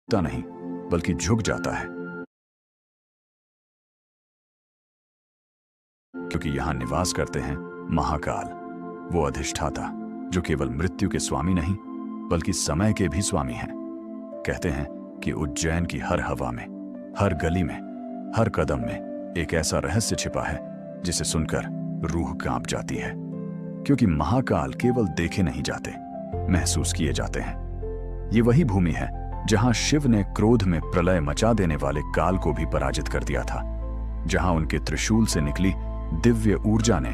नहीं बल्कि झुक जाता है, क्योंकि यहां निवास करते हैं महाकाल, वो अधिष्ठाता जो केवल मृत्यु के स्वामी नहीं बल्कि समय के भी स्वामी हैं। कहते हैं कि उज्जैन की हर हवा में, हर गली में, हर कदम में एक ऐसा रहस्य छिपा है जिसे सुनकर रूह कांप जाती है, क्योंकि महाकाल केवल देखे नहीं जाते, महसूस किए जाते हैं। ये वही भूमि है जहां शिव ने क्रोध में प्रलय मचा देने वाले काल को भी पराजित कर दिया था, जहां उनके त्रिशूल से निकली दिव्य ऊर्जा ने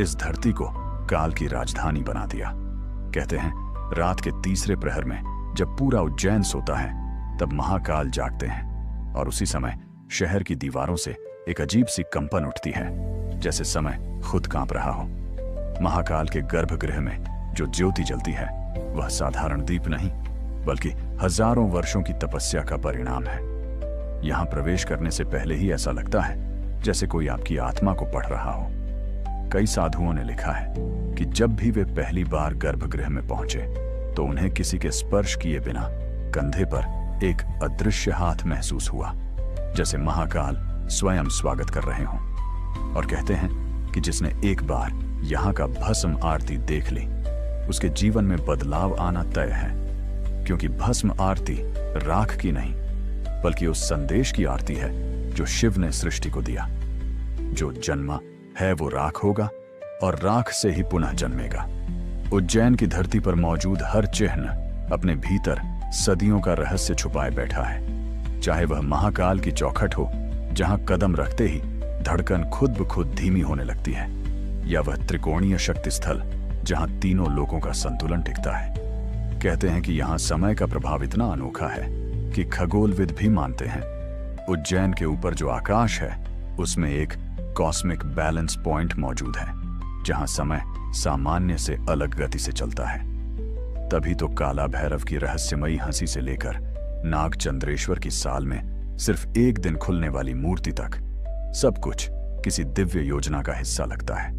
इस धरती को काल की राजधानी बना दिया। कहते हैं रात के तीसरे प्रहर में जब पूरा उज्जैन सोता है तब महाकाल जागते हैं, और उसी समय शहर की दीवारों से एक अजीब सी कंपन उठती है, जैसे समय खुद कांप रहा हो। महाकाल के गर्भगृह में जो ज्योति जलती है वह साधारण दीप नहीं बल्कि हजारों वर्षों की तपस्या का परिणाम है। यहां प्रवेश करने से पहले ही ऐसा लगता है जैसे कोई आपकी आत्मा को पढ़ रहा हो। कई साधुओं ने लिखा है कि जब भी वे पहली बार गर्भगृह में पहुंचे तो उन्हें किसी के स्पर्श किए बिना कंधे पर एक अदृश्य हाथ महसूस हुआ, जैसे महाकाल स्वयं स्वागत कर रहे हों। और कहते हैं कि जिसने एक बार यहाँ का भस्म आरती देख ली उसके जीवन में बदलाव आना तय है, क्योंकि भस्म आरती राख की नहीं बल्कि उस संदेश की आरती है जो शिव ने सृष्टि को दिया। जो जन्मा है वो राख होगा और राख से ही पुनः जन्मेगा। उज्जैन की धरती पर मौजूद हर चिन्ह अपने भीतर सदियों का रहस्य छुपाए बैठा है, चाहे वह महाकाल की चौखट हो जहां कदम रखते ही धड़कन खुद ब खुद धीमी होने लगती है, या वह त्रिकोणीय शक्ति स्थल जहां तीनों लोकों का संतुलन टिकता है। कहते हैं कि यहां समय का प्रभाव इतना अनोखा है कि खगोलविद भी मानते हैं उज्जैन के ऊपर जो आकाश है उसमें एक कॉस्मिक बैलेंस पॉइंट मौजूद है, जहां समय सामान्य से अलग गति से चलता है। तभी तो काला भैरव की रहस्यमयी हंसी से लेकर नाग चंद्रेश्वर की साल में सिर्फ एक दिन खुलने वाली मूर्ति तक सब कुछ किसी दिव्य योजना का हिस्सा लगता है।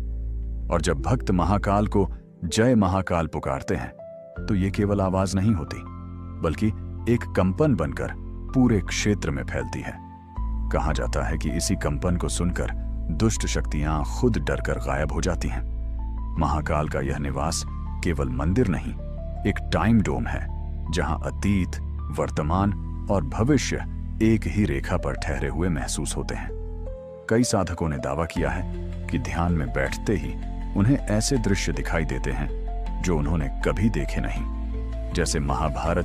और जब भक्त महाकाल को जय महाकाल पुकारते हैं तो ये केवल आवाज नहीं होती बल्कि एक कंपन बनकर पूरे क्षेत्र में फैलती है। कहा जाता है कि इसी कंपन को सुनकर दुष्ट शक्तियां खुद डरकर गायब हो जाती हैं। महाकाल का यह निवास केवल मंदिर नहीं, एक टाइम डोम है जहां अतीत, वर्तमान और भविष्य एक ही रेखा पर ठहरे हुए महसूस होते हैं। कई साधकों ने दावा किया है कि ध्यान में बैठते ही उन्हें ऐसे दृश्य दिखाई देते हैं जो उन्होंने कभी देखे नहीं, जैसे महाभारत